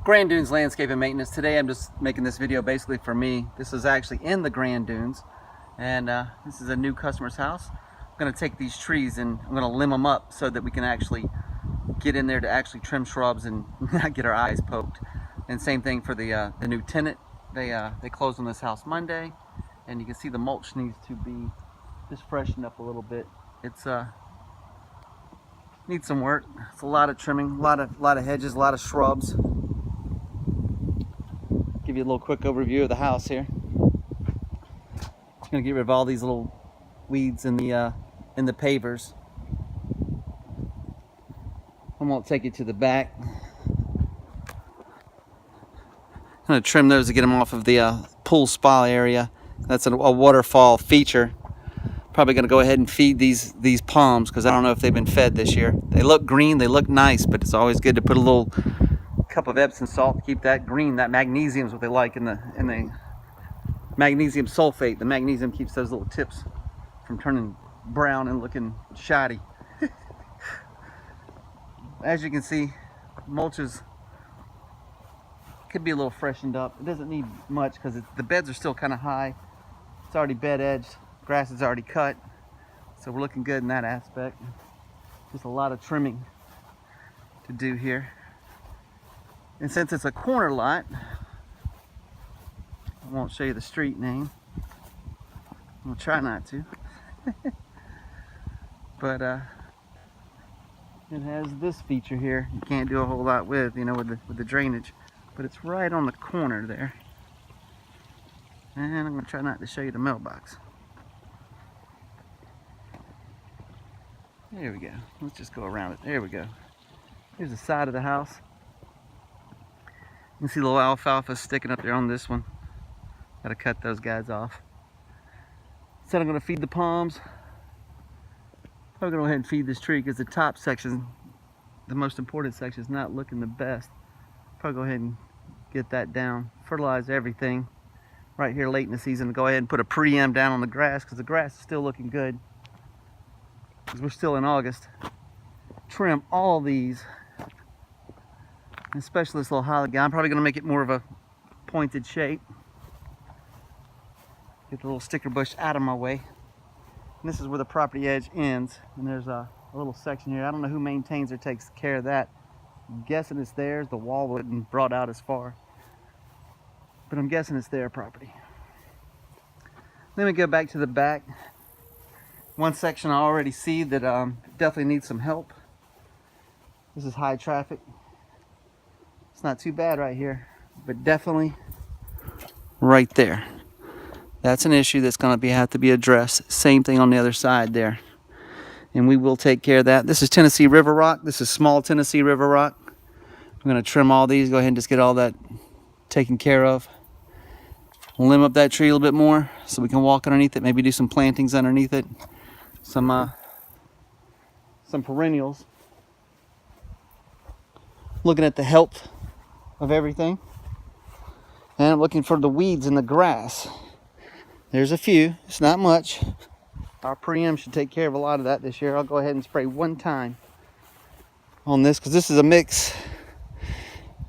Grand Dunes Landscape and Maintenance. Today I'm just making this video basically for me. This is actually in the Grand Dunes, and this is a new customer's house. I'm going to take these trees and I'm going to limb them up so that we can actually get in there to actually trim shrubs and not get our eyes poked. And same thing for the new tenant. They closed on this house Monday, and you can see the mulch needs to be just freshened up a little bit. It's needs some work. It's a lot of trimming, a lot of hedges, a lot of shrubs. Give you a little quick overview of the house here. I'm gonna get rid of all these little weeds in the pavers. I won't take you to the back. I'm gonna trim those to get them off of the pool spa area. That's a waterfall feature. Probably gonna go ahead and feed these palms because I don't know if they've been fed this year. They look green, they look nice, but it's always good to put a little cup of Epsom salt to keep that green. That magnesium is what they like in the magnesium sulfate. The magnesium keeps those little tips from turning brown and looking shoddy. As you can see, mulches could be a little freshened up. It doesn't need much because the beds are still kind of high. It's already bed edged. Grass is already cut, so we're looking good in that aspect. Just a lot of trimming to do here. And since it's a corner lot, I won't show you the street name. I'll try not to. But it has this feature here. You can't do a whole lot with, you know, with the drainage. But it's right on the corner there. And I'm gonna try not to show you the mailbox. There we go. Let's just go around it. There we go. Here's the side of the house. You can see the little alfalfa sticking up there on this one. Gotta cut those guys off. So I'm gonna feed the palms. I'm gonna go ahead and feed this tree because the top section, the most important section, is not looking the best. Probably go ahead and get that down. Fertilize everything right here late in the season. Go ahead and put a pre-em down on the grass because the grass is still looking good. Because we're still in August. Trim all these. Especially this little holly guy. I'm probably going to make it more of a pointed shape. Get the little sticker bush out of my way. And this is where the property edge ends. And there's a little section here. I don't know who maintains or takes care of that. I'm guessing it's theirs. The wall wasn't brought out as far. But I'm guessing it's their property. Then we go back to the back. One section I already see that definitely needs some help. This is high traffic. It's not too bad right here, but definitely right there. That's an issue that's going to have to be addressed. Same thing on the other side there. And we will take care of that. This is Tennessee River Rock. This is small Tennessee River Rock. I'm going to trim all these. Go ahead and just get all that taken care of. Limb up that tree a little bit more so we can walk underneath it. Maybe do some plantings underneath it. Some perennials. Looking at the health of everything. And I'm looking for the weeds in the grass. There's a few. It's not much. Our pre-em should take care of a lot of that this year. I'll go ahead and spray one time on this because this is a mix.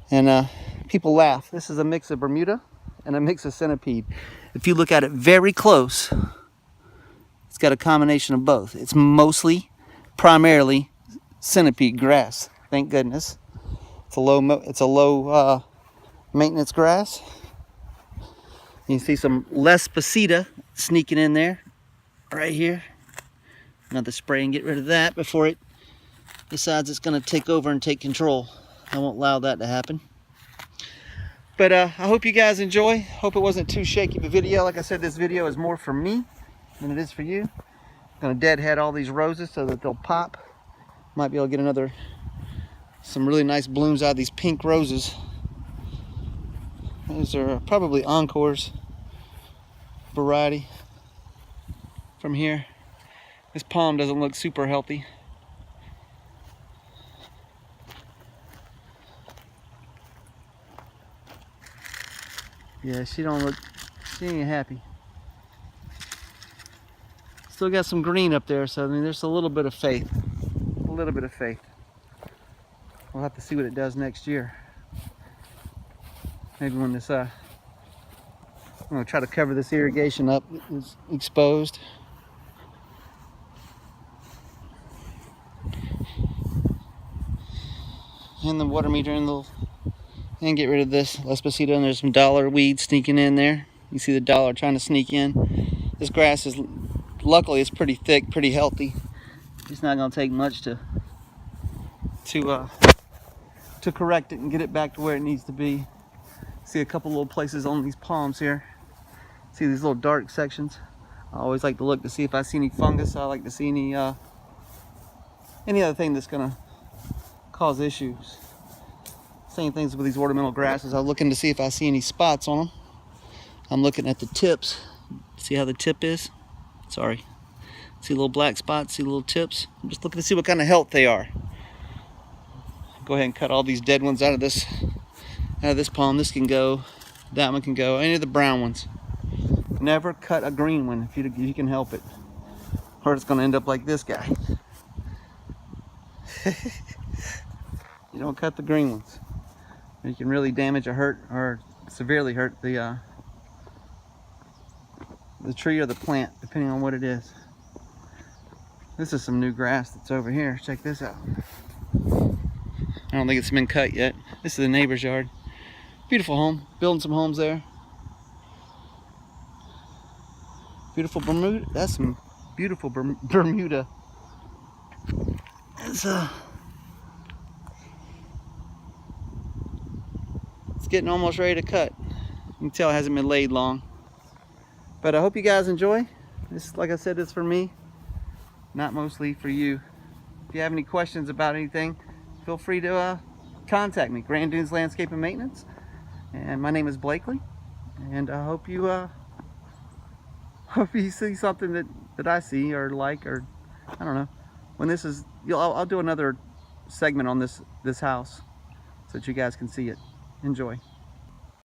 And people laugh. This is a mix of Bermuda and a mix of centipede. If you look at it very close, it's got a combination of both. It's primarily centipede grass. Thank goodness. It's a low maintenance grass. You can see some less Spiceta sneaking in there, right here. Another spray and get rid of that before it decides it's going to take over and take control. I won't allow that to happen. But I hope you guys enjoy. Hope it wasn't too shaky of a video. Like I said, this video is more for me than it is for you. I'm going to deadhead all these roses so that they'll pop. Might be able to get some really nice blooms out of these pink roses. These are probably Encore's variety from here. This palm doesn't look super healthy. Yeah, she ain't happy. Still got some green up there, so I mean, there's a little bit of faith. A little bit of faith. We'll have to see what it does next year. Maybe when this I'm gonna try to cover this irrigation up. It's exposed. And the water meter and get rid of this Lespacito. And there's some dollar weeds sneaking in there. You see the dollar trying to sneak in. This grass is, luckily it's pretty thick, pretty healthy. It's not gonna take much to correct it and get it back to where it needs to be. See a couple little places on these palms here. See these little dark sections. I always like to look to see if I see any fungus. I like to see any other thing that's gonna cause issues. Same things with these ornamental grasses. I'm looking to see if I see any spots on them. I'm looking at the tips. See how the tip is? Sorry. See little black spots, see little tips? I'm just looking to see what kind of health they are. Go ahead and cut all these dead ones out of this palm. This can go, that one can go, any of the brown ones. Never cut a green one if you can help it, or it's gonna end up like this guy. You don't cut the green ones. You can really damage or severely hurt the tree or the plant, depending on what it is. This is some new grass that's over here. Check this out. I don't think it's been cut yet. This is the neighbor's yard. Beautiful home. Building some homes there. Beautiful Bermuda. That's some beautiful Bermuda. It's getting almost ready to cut. You can tell it hasn't been laid long. But I hope you guys enjoy. This, like I said, is for me, not mostly for you. If you have any questions about anything, feel free to contact me. Grand Dunes Landscape and Maintenance. And my name is Blakely. And I hope you see something that I see or like, or I don't know. When this is, I'll do another segment on this house so that you guys can see it. Enjoy.